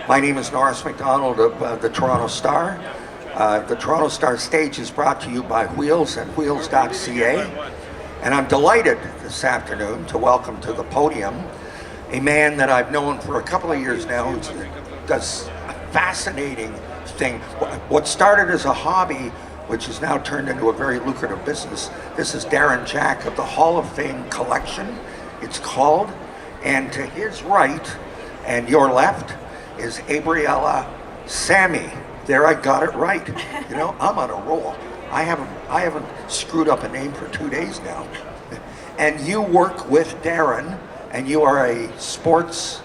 My name is Norris McDonald of the Toronto Star. The Toronto Star stage is brought to you by Wheels and Wheels.ca. And I'm delighted this afternoon to welcome to the podium a man that I've known for a couple of years now who does a fascinating thing. What started as a hobby, which has now turned into a very lucrative business. This is Darren Jack of the Hall of Fame collection, it's called. And to his right and your left is Abriella Sammy. There, I got it right. You know, I'm on a roll. I haven't screwed up a name for 2 days now. And you work with Darren, and you are a sports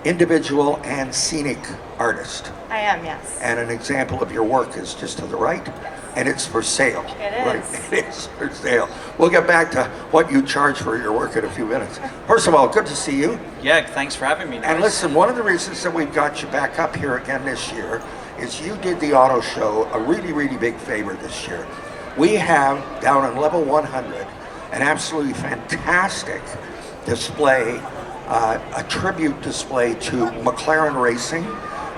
individual and scenic artist. I am, yes. And an example of your work is just to the right, and it's for sale. It is. Right? It is for sale. We'll get back to what you charge for your work in a few minutes. First of all, good to see you. Yeah, thanks for having me. And listen, one of the reasons that we've got you back up here again this year is you did the auto show a really, really big favor this year. We have down on level 100 an absolutely fantastic display, a tribute display to McLaren Racing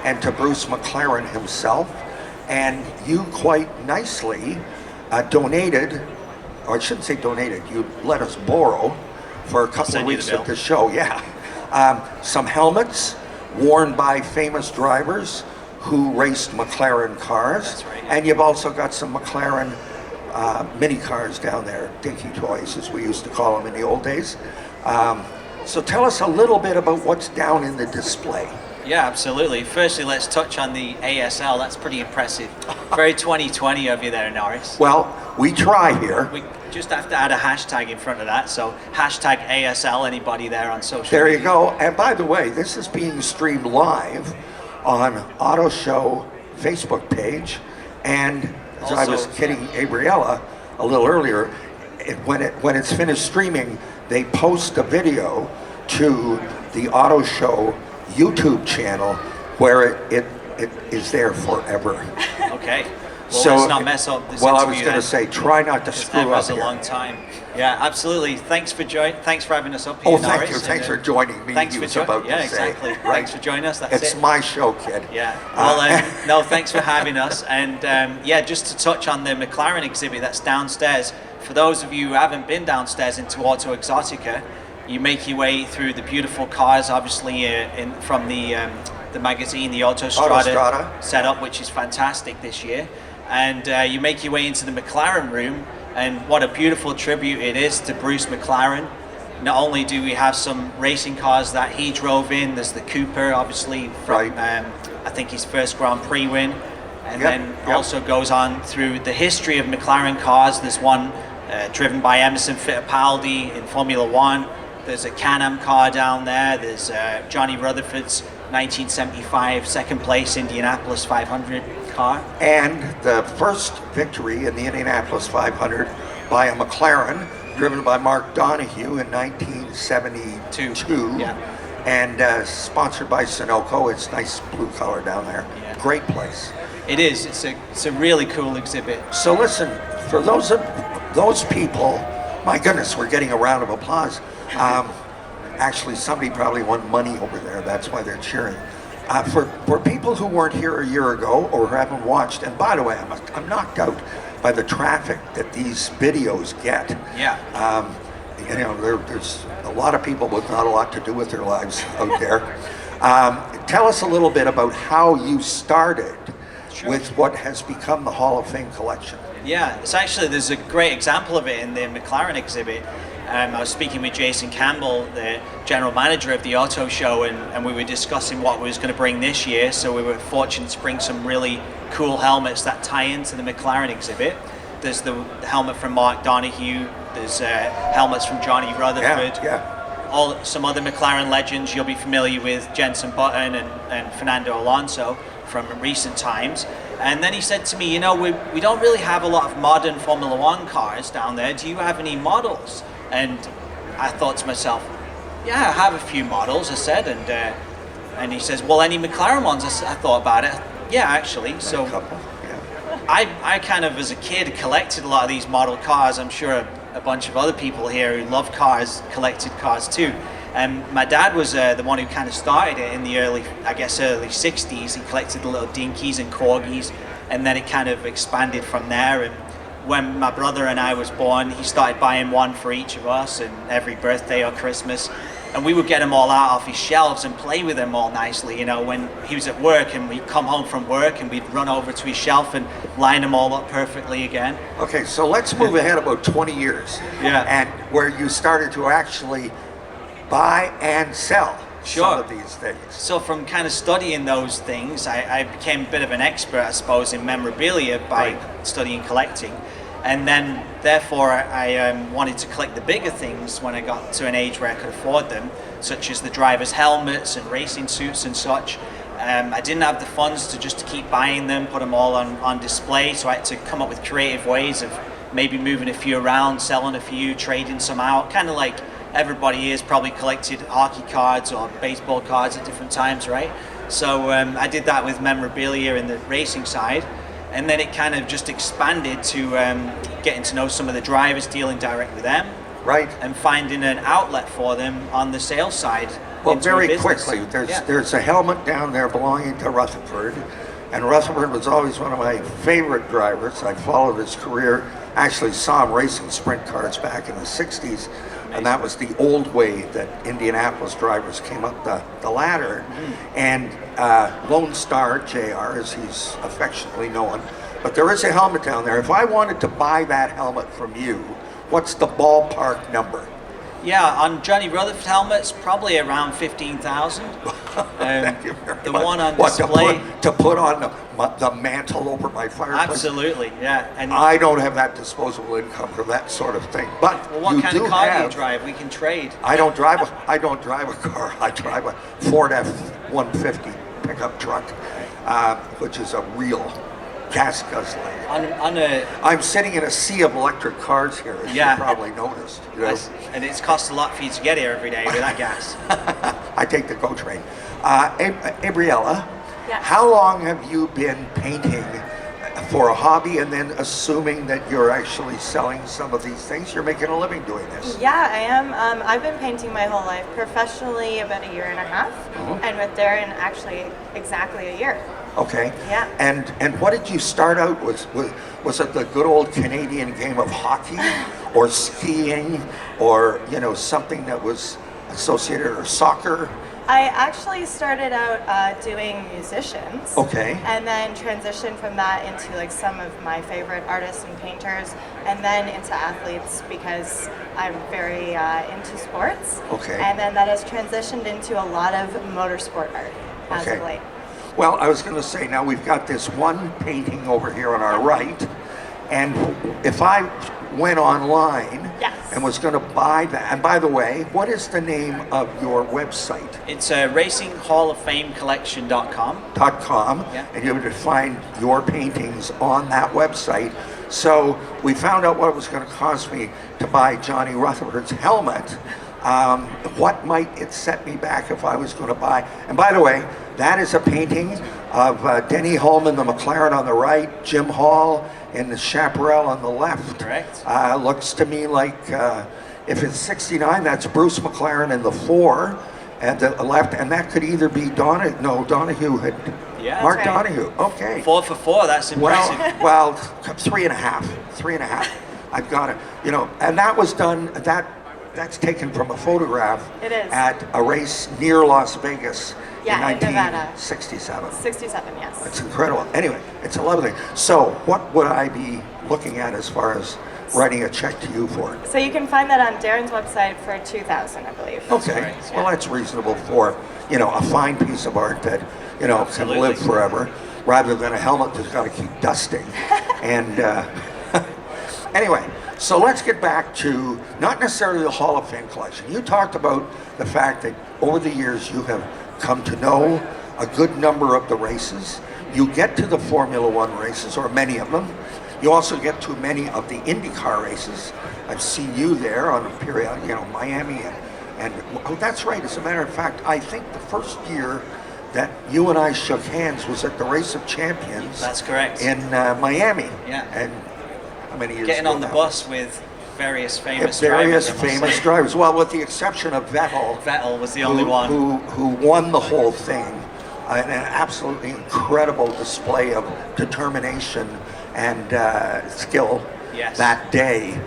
and to Bruce McLaren himself. And you quite nicely donated, or I shouldn't say donated, you let us borrow for a couple of weeks at the show, some helmets worn by famous drivers who raced McLaren cars. That's right. And you've also got some McLaren mini cars down there, dinky toys as we used to call them in the old days. So tell us a little bit about what's down in the display. Yeah, absolutely. Firstly, let's touch on the ASL. That's pretty impressive. Very 2020 of you there, Norris. Well, we try here. We just have to add a hashtag in front of that. So hashtag ASL, anybody there on social There media. you go. And by the way, this is being streamed live on Auto Show Facebook page. And as I was kidding Abriella a little earlier, when it's finished streaming, they post a video to the Auto Show YouTube channel where it is there forever. Okay. Well, So, let's not mess up this well, I interview was going to then. say, try not to It's screw never up was a here. long time. Yeah, absolutely. Thanks for having us up here, Oh, thank Norris. you. And, Thanks for joining me. Thanks he for was about yeah, to say. exactly. Right? Thanks for joining us. That's It's it. my show, kid. Yeah. Well, no, thanks for having us. And yeah, just to touch on the McLaren exhibit that's downstairs. For those of you who haven't been downstairs into Auto Exotica, you make your way through the beautiful cars, obviously from the magazine, the Autostrada setup, which is fantastic this year. And you make your way into the McLaren room, and what a beautiful tribute it is to Bruce McLaren. Not only do we have some racing cars that he drove in, there's the Cooper, obviously, from I think his first Grand Prix win, and then also goes on through the history of McLaren cars. There's one driven by Emerson Fittipaldi in Formula One. There's a Can-Am car down there. There's Johnny Rutherford's 1975 second place Indianapolis 500 car. And the first victory in the Indianapolis 500 by a McLaren, driven by Mark Donohue in 1972. Yeah. And sponsored by Sunoco. It's nice blue color down there. Yeah. Great place. It is. It's a really cool exhibit. So listen, for those people, my goodness, we're getting a round of applause. Actually, somebody probably won money over there. That's why they're cheering. For people who weren't here a year ago or who haven't watched, and by the way, I'm knocked out by the traffic that these videos get. Yeah. You know, there's a lot of people with not a lot to do with their lives out there. Tell us a little bit about how you started with what has become the Hall of Fame collection. Yeah, there's a great example of it in the McLaren exhibit. I was speaking with Jason Campbell, the general manager of the auto show, and we were discussing what we was going to bring this year. So we were fortunate to bring some really cool helmets that tie into the McLaren exhibit. There's the helmet from Mark Donohue. There's helmets from Johnny Rutherford. Some other McLaren legends you'll be familiar with, Jenson Button and Fernando Alonso from recent times. And then he said to me, you know, we don't really have a lot of modern Formula One cars down there. Do you have any models? And I thought to myself, yeah, I have a few models, I said. And he says, well, any McLaren ones? I thought about it. Yeah, actually. So A couple, I kind of, as a kid, collected a lot of these model cars. I'm sure a bunch of other people here who love cars collected cars too. My dad was the one who kind of started it in the early 60s. He collected the little dinkies and corgis, and then it kind of expanded from there. And when my brother and I was born, he started buying one for each of us, and every birthday or Christmas. And we would get them all out off his shelves and play with them all nicely, you know, when he was at work, and we'd come home from work and we'd run over to his shelf and line them all up perfectly again. Okay, so let's move ahead about 20 years. Yeah. And where you started to actually buy and sell Sure. some of these things. So from kind of studying those things, I became a bit of an expert, I suppose, in memorabilia by studying collecting. And then, therefore, I wanted to collect the bigger things when I got to an age where I could afford them, such as the drivers' helmets and racing suits and such. I didn't have the funds to keep buying them, put them all on display, so I had to come up with creative ways of maybe moving a few around, selling a few, trading some out, kind of like everybody here has probably collected hockey cards or baseball cards at different times, right? So I did that with memorabilia in the racing side. And then it kind of just expanded to getting to know some of the drivers, dealing direct with them. Right. And finding an outlet for them on the sales side. Well, into a very business. quickly, there's a helmet down there belonging to Rutherford. And Rutherford was always one of my favorite drivers. I followed his career, actually saw him racing sprint cars back in the 60s. And that was the old way that Indianapolis drivers came up the ladder. And Lone Star, JR, as he's affectionately known. But there is a helmet down there. If I wanted to buy that helmet from you, what's the ballpark number? Yeah, on Johnny Rutherford helmets, probably around 15,000. Thank you very the much. one on What, display. to put on the mantle over my fireplace? Absolutely, yeah. And I don't have that disposable income for that sort of thing. But well, what you kind do of car do you have. drive? We can trade. I don't drive a car. I drive a Ford F-150 pickup truck, which is a real gas guzzler. I'm sitting in a sea of electric cars here, as you probably noticed. You know? And it's cost a lot for you to get here every day with that gas. I take the GO train. Abriella, Yes. how long have you been painting for a hobby, and then assuming that you're actually selling some of these things, you're making a living doing this? Yeah, I am. I've been painting my whole life, professionally about a year and a half, and with Darren actually exactly a year. Okay. Yeah. And what did you start out with? Was it the good old Canadian game of hockey, or skiing, or something that was associated, or soccer? I actually started out doing musicians. Okay. And then transitioned from that into like some of my favorite artists and painters, and then into athletes because I'm very into sports. Okay. And then that has transitioned into a lot of motorsport art as of late. Well, I was going to say, now we've got this one painting over here on our right, and if I went online and was going to buy that, and by the way, what is the name of your website? It's racinghalloffamecollection.com. .com, and you would find your paintings on that website. So we found out what it was going to cost me to buy Johnny Rutherford's helmet. What might it set me back if I was going to buy? And by the way, that is a painting of Denny Holman, the McLaren on the right, Jim Hall in the chaparral on the left. Correct. Looks to me like if it's 69, that's Bruce McLaren in the 4 at the left, and that could either be Donahue had. Yeah, Mark that's right. Donahue. Okay. 4 for 4, that's impressive. Well, 3.5. I've got it. And that was done. That's taken from a photograph. It is. At a race near Las Vegas in Yeah, in Nevada. 1967. 67, yes. That's incredible. Anyway, it's a lovely thing. So, what would I be looking at as far as writing a check to you for? So you can find that on Darren's website for $2,000, I believe. Okay. Right, Well, that's reasonable for a fine piece of art that can Absolutely. live forever, rather than a helmet that's got to keep dusting. And anyway, so let's get back to not necessarily the Hall of Fame collection. You talked about the fact that over the years you have come to know a good number of the races. You get to the Formula One races, or many of them. You also get to many of the IndyCar races. I've seen you there on a period, Miami, and oh, that's right. As a matter of fact, I think the first year that you and I shook hands was at the Race of Champions. That's correct. In Miami. Yeah. And how many years Getting ago on the that bus with various famous Various drivers. I must famous say. drivers. Well, with the exception of Vettel, Vettel was the only one. who won the whole thing. An absolutely incredible display of determination and skill Yes. that day.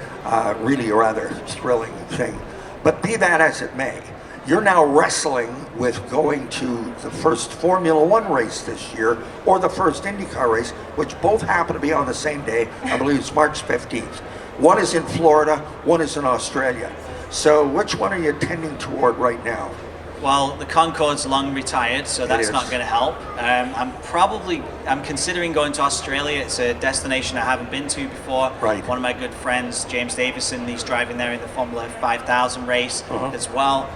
Really a rather thrilling thing. But be that as it may, you're now wrestling with going to the first Formula One race this year or the first IndyCar race, which both happen to be on the same day. I believe it's March 15th. One is in Florida, one is in Australia. So which one are you tending toward right now? Well, the Concorde's long retired, so that's is. not going to help. I'm considering going to Australia. It's a destination I haven't been to before. Right. One of my good friends, James Davison, he's driving there in the Formula 5000 race as well.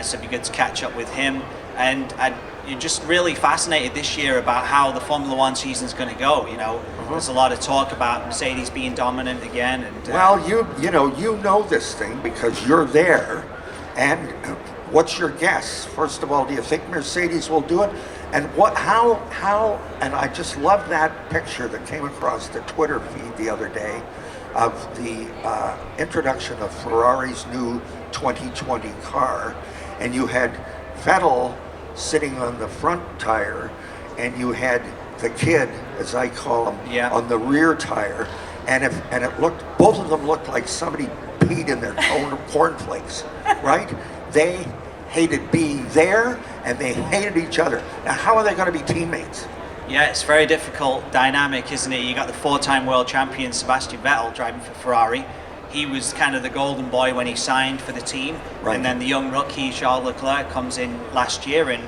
So it'd be good to catch up with him. And you're just really fascinated this year about how the Formula One season's going to go. You know, there's a lot of talk about Mercedes being dominant again. And Well, you know this thing because you're there. And what's your guess? First of all, do you think Mercedes will do it? And how? And I just love that picture that came across the Twitter feed the other day of the introduction of Ferrari's new 2020 car, and you had Vettel sitting on the front tire, and you had the kid, as I call him, on the rear tire, and it looked, both of them looked like somebody peed in their cornflakes, right? They hated being there, and they hated each other. Now, how are they going to be teammates? Yeah, it's very difficult dynamic, isn't it? You got the four-time world champion Sebastian Vettel driving for Ferrari. He was kind of the golden boy when he signed for the team. Right. And then the young rookie Charles Leclerc comes in last year and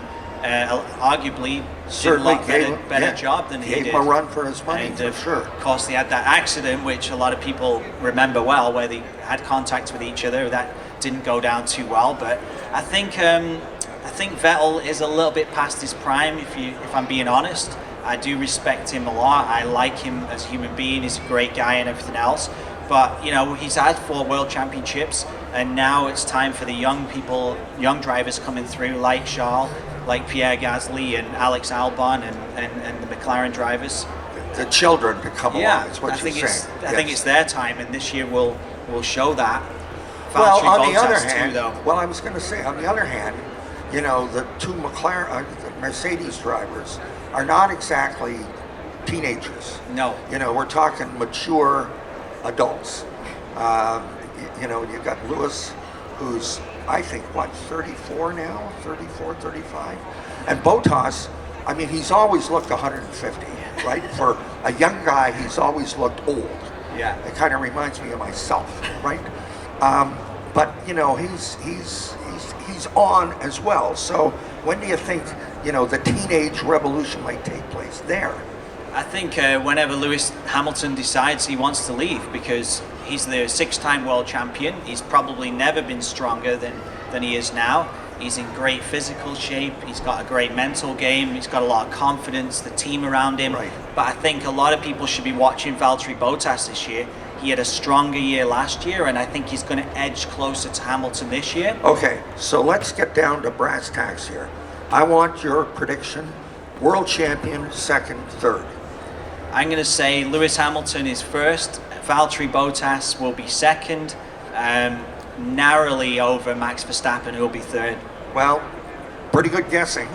arguably Certainly did a lot better job than he did. Gave him a run for his money, And for sure. Of course, they had that accident, which a lot of people remember well, where they had contact with each other. That didn't go down too well. But I think Vettel is a little bit past his prime, if I'm being honest. I do respect him a lot. I like him as a human being. He's a great guy and everything else. But, you know, he's had 4 world championships, and now it's time for the young people, young drivers coming through, like Charles, like Pierre Gasly and Alex Albon and the McLaren drivers. The children to come along, is what you're saying. I think it's their time, and this year will show that. Well, Valtteri on the other Bottas hand, too, though. well, I was going to say, on the other hand, you know, the two the Mercedes drivers are not exactly teenagers. No. You know, we're talking mature adults. You know, you got Lewis, who's, I think, 34 now? 34, 35? And Bottas, I mean, he's always looked 150, right? For a young guy, he's always looked old. Yeah. It kind of reminds me of myself, right? But, you know, he's on as well. So when do you think, you know, the teenage revolution might take place there? I think whenever Lewis Hamilton decides he wants to leave, because he's the 6-time world champion. He's probably never been stronger than he is now. He's in great physical shape. He's got a great mental game. He's got a lot of confidence, the team around him. Right. But I think a lot of people should be watching Valtteri Bottas this year. He had a stronger year last year, and I think he's going to edge closer to Hamilton this year. Okay, so let's get down to brass tacks here. I want your prediction. World champion, second, third. I'm going to say Lewis Hamilton is first. Valtteri Bottas will be second, narrowly over Max Verstappen, who will be third. Well, pretty good guessing.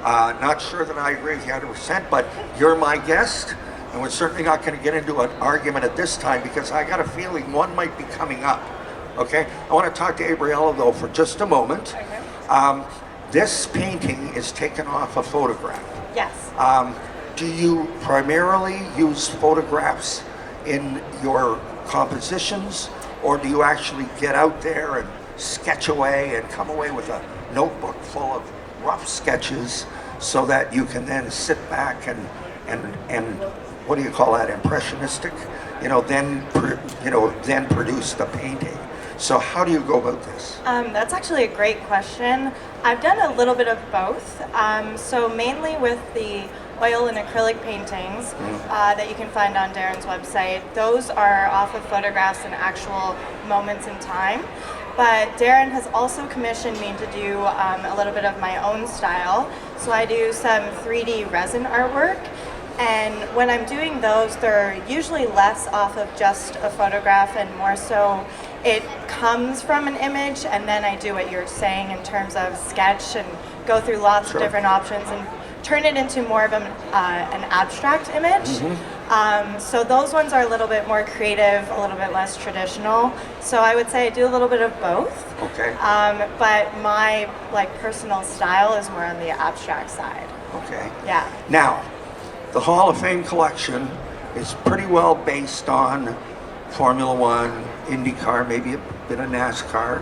Not sure that I agree with you 100%, but you're my guest, and we're certainly not going to get into an argument at this time because I got a feeling one might be coming up. Okay? I want to talk to Abriella, though, for just a moment. This painting is taken off a photograph. Yes. Do you primarily use photographs in your compositions, or do you actually get out there and sketch away and come away with a notebook full of rough sketches so that you can then sit back and what do you call that, impressionistic, then produce the painting? So how do you go about this? That's actually a great question. I've done a little bit of both. So mainly with the oil and acrylic paintings that you can find on Darren's website. Those are off of photographs and actual moments in time. But Darren has also commissioned me to do a little bit of my own style. So I do some 3D resin artwork. And when I'm doing those, they're usually less off of just a photograph and more so it comes from an image, and then I do what you're saying in terms of sketch and go through lots Sure. of different options and turn it into more of an abstract image. So those ones are a little bit more creative, a little bit less traditional. So I would say I do a little bit of both. Okay. But my personal style is more on the abstract side. Okay. Yeah. Now, the Hall of Fame collection is pretty well based on Formula One, IndyCar, maybe a bit of NASCAR.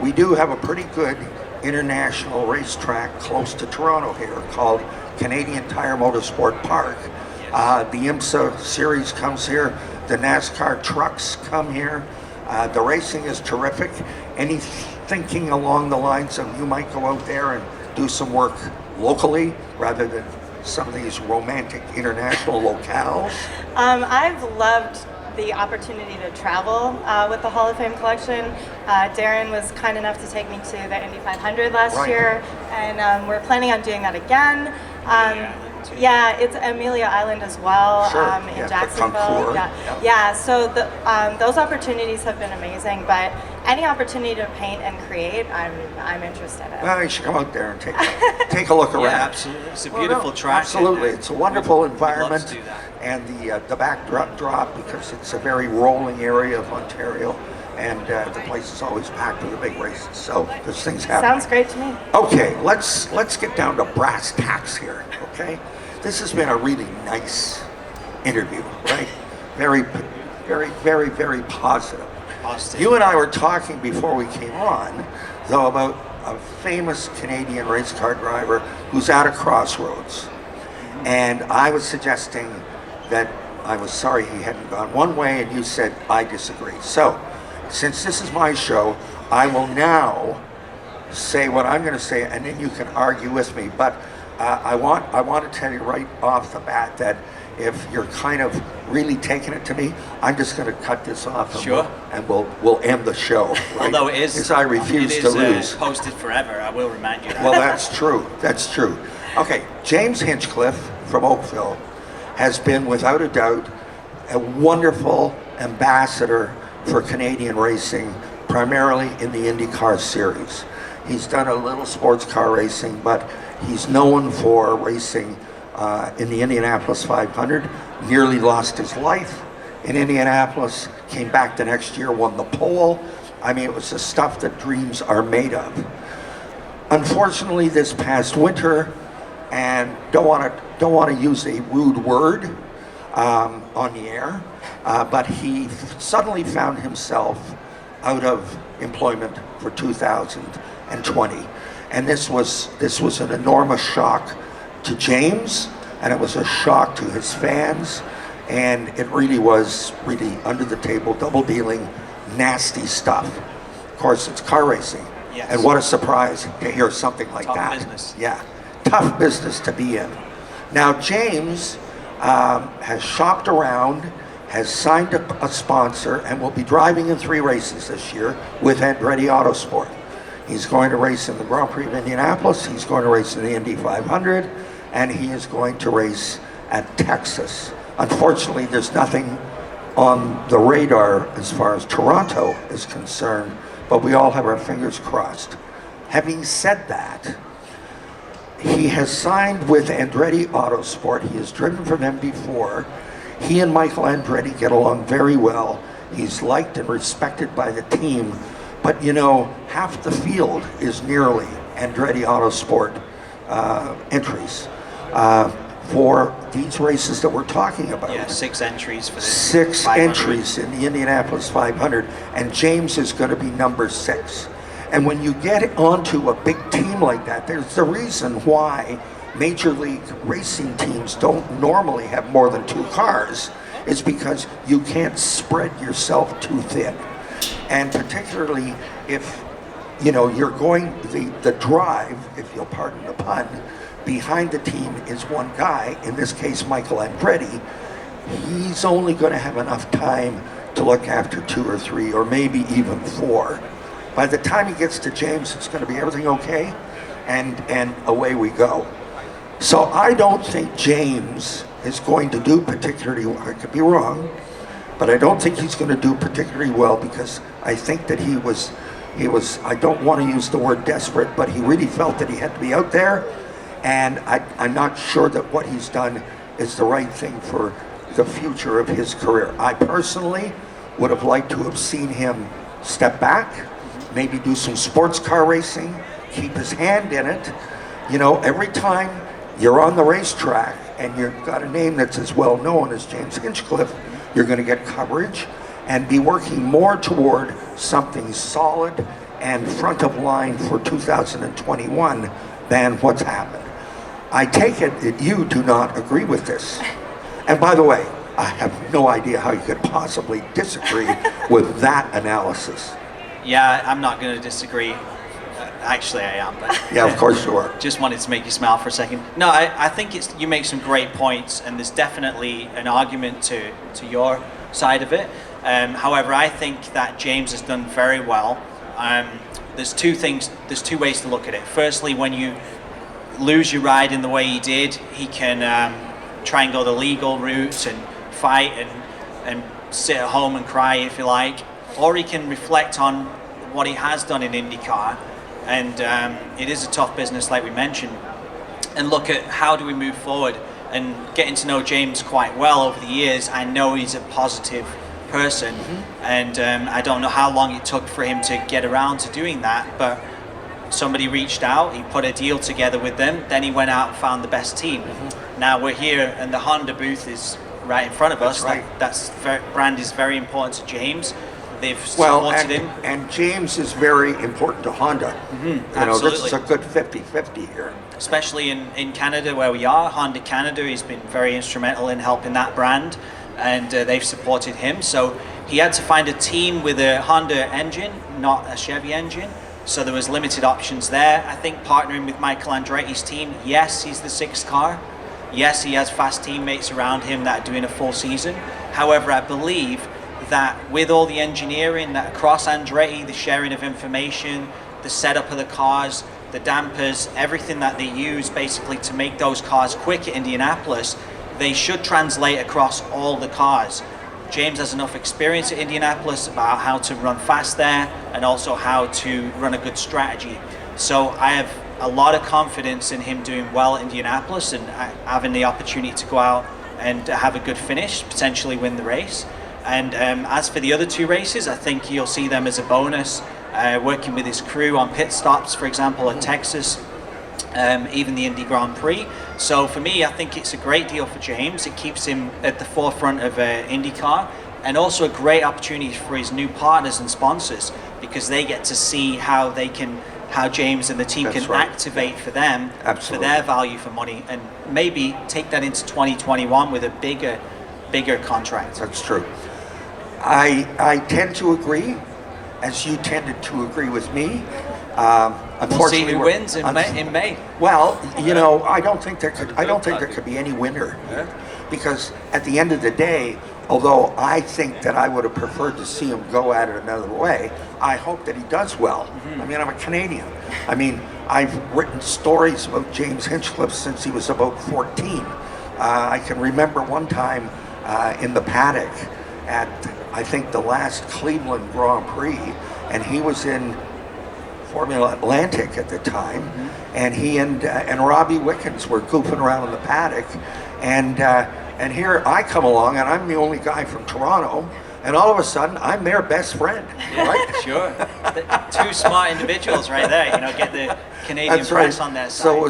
We do have a pretty good international racetrack close to Toronto here called Canadian Tire Motorsport Park. The IMSA series comes here. The NASCAR trucks come here. The racing is terrific. Any thinking along the lines of you might go out there and do some work locally rather than some of these romantic international locales? I've loved the opportunity to travel with the Hall of Fame collection. Darren was kind enough to take me to the Indy 500 last Right. year, and we're planning on doing that again. Yeah, it's Amelia Island as well, Sure. in Yeah, the Jacksonville. Concours. Yeah, Yep. yeah. So those opportunities have been amazing, but any opportunity to paint and create, I'm interested in. Well, you should come out there and take a look around. Yeah, absolutely. It's a Well, beautiful no, track. Absolutely, and, it's a wonderful we'd love to environment, do that. and the backdrop because it's a very rolling area of Ontario, and the place is always packed with the big races. So there's things happening. Sounds great to me. Okay, let's get down to brass tacks here. Okay, this has been a really nice interview, right? Very, very, very, very positive. Positive. You and I were talking before we came on, though, about a famous Canadian race car driver who's at a crossroads. And I was suggesting that I was sorry he hadn't gone one way, and you said, I disagree. So, since this is my show, I will now say what I'm going to say, and then you can argue with me. But I want to tell you right off the bat that if you're kind of really taking it to me, I'm just going to cut this off. Sure. And we'll end the show. Right? Although it is, because I refuse it to is, lose. posted forever. I will remind you. That. Well, that's true. That's true. Okay, James Hinchcliffe from Oakville has been, without a doubt, a wonderful ambassador for Canadian racing, primarily in the IndyCar series. He's done a little sports car racing, but he's known for racing in the Indianapolis 500. Nearly lost his life in Indianapolis, came back the next year, won the pole. I mean, it was the stuff that dreams are made of. Unfortunately, this past winter, and don't want to use a rude word on the air, but he suddenly found himself out of employment for 2020, and this was an enormous shock to James, and it was a shock to his fans, and it really was under the table, double dealing, nasty stuff. Of course, it's car racing. Yes. And what a surprise to hear something like Tough that. business. Yeah, tough business to be in. Now, James has shopped around, has signed up a sponsor, and will be driving in 3 races this year with Andretti Autosport. He's going to race in the Grand Prix of Indianapolis, he's going to race in the Indy 500, and he is going to race at Texas. Unfortunately, there's nothing on the radar as far as Toronto is concerned, but we all have our fingers crossed. Having said that, he has signed with Andretti Autosport. He has driven for them before. He and Michael Andretti get along very well. He's liked and respected by the team. But you know, half the field is nearly Andretti Autosport entries for these races that we're talking about. Yeah, 6 entries for this. 6 500. entries in the Indianapolis 500, and James is going to be number 6. And when you get onto a big team like that, there's the reason why major league racing teams don't normally have more than 2 cars. It's because you can't spread yourself too thin. And particularly if, you know, you're going, the drive, if you'll pardon the pun, behind the team is one guy, in this case Michael Andretti. He's only going to have enough time to look after 2 or 3 or maybe even 4. By the time he gets to James, it's going to be everything okay, and away we go. So I don't think James is going to do particularly well. I could be wrong, but I don't think he's going to do particularly well because I think that he was, I don't want to use the word desperate, but he really felt that he had to be out there, and I'm not sure that what he's done is the right thing for the future of his career. I personally would have liked to have seen him step back, maybe do some sports car racing, keep his hand in it. You know, every time you're on the racetrack and you've got a name that's as well known as James Hinchcliffe, you're going to get coverage and be working more toward something solid and front of line for 2021 than what's happened. I take it that you do not agree with this. And by the way, I have no idea how you could possibly disagree with that analysis. Yeah, I'm not going to disagree. Actually, I am, but Yeah, of course you are. just wanted to make you smile for a second. No, I think you make some great points, and there's definitely an argument to your side of it. However, I think that James has done very well. There's two ways to look at it. Firstly, when you lose your ride in the way he did, he can try and go the legal route and fight and sit at home and cry if you like, or he can reflect on what he has done in IndyCar. And it is a tough business, like we mentioned, and look at how do we move forward. And getting to know James quite well over the years, I know he's a positive person, and I don't know how long it took for him to get around to doing that, but somebody reached out, he put a deal together with them, then he went out and found the best team. Now we're here, and the Honda booth is right in front of us. That's right. That brand is very important to James. They've Well, supported him. and James is very important to Honda. You know, this is a good 50-50 here. Especially in Canada where we are. Honda Canada, he's been very instrumental in helping that brand, and they've supported him. So he had to find a team with a Honda engine, not a Chevy engine. So there was limited options there. I think partnering with Michael Andretti's team, yes, he's the sixth car. Yes, he has fast teammates around him that are doing a full season. However, I believe that with all the engineering that across Andretti, the sharing of information, the setup of the cars, the dampers, everything that they use basically to make those cars quick at Indianapolis, they should translate across all the cars. James has enough experience at Indianapolis about how to run fast there and also how to run a good strategy. So I have a lot of confidence in him doing well at Indianapolis and having the opportunity to go out and have a good finish, potentially win the race. And as for the other two races, I think you'll see them as a bonus, working with his crew on pit stops, for example, at Texas, even the Indy Grand Prix. So for me, I think it's a great deal for James. It keeps him at the forefront of IndyCar, and also a great opportunity for his new partners and sponsors, because they get to see how James and the team That's can right. activate for them, Absolutely. for their value for money, and maybe take that into 2021 with a bigger contract. That's true. I tend to agree, as you tended to agree with me. We'll see who wins in May. Well, you know, I don't think there could be any winner, because at the end of the day, although I think that I would have preferred to see him go at it another way, I hope that he does well. I mean, I'm a Canadian. I mean, I've written stories about James Hinchcliffe since he was about 14. I can remember one time in the paddock at, I think, the last Cleveland Grand Prix, and he was in Formula Atlantic at the time, and he and Robbie Wickens were goofing around in the paddock, and here I come along, and I'm the only guy from Toronto, and all of a sudden I'm their best friend, right? Sure. Two smart individuals right there, you know, get the Canadian That's press right. on their side. So it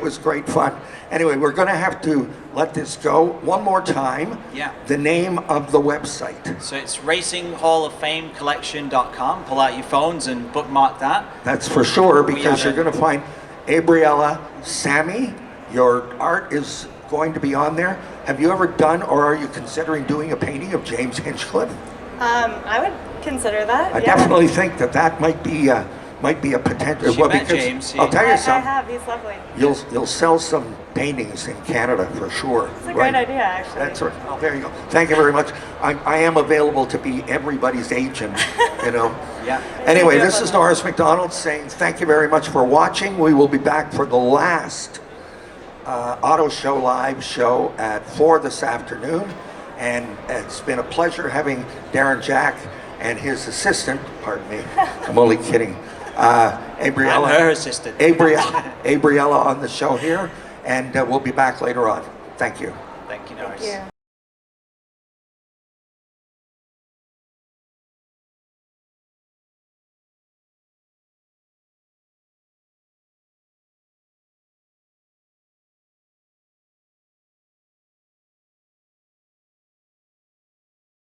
was great fun. Anyway, we're going to have to let this go one more time. Yeah. The name of the website. So it's RacingHallOfFameCollection.com. Pull out your phones and bookmark that. That's for sure, We because have you're going to find Abriella Sammy. Your art is going to be on there. Have you ever done, or are you considering doing a painting of James Hinchcliffe? I would consider that. I yeah. definitely think that might be a potential. She met James, I'll tell I you something. have. He's lovely. You'll sell some paintings in Canada for sure. It's a great idea, actually. That's right. Oh, there you go. Thank you very much. I am available to be everybody's agent, you know. Yeah. Anyway, this is Norris McDonald saying thank you very much for watching. We will be back for the last Auto Show live show at 4 this afternoon. And it's been a pleasure having Darren Jack and his assistant, pardon me, I'm only kidding, Abriella. I'm her assistant. Abriella on the show here, and we'll be back later on. Thank you. Thank you, Norris. Thank you.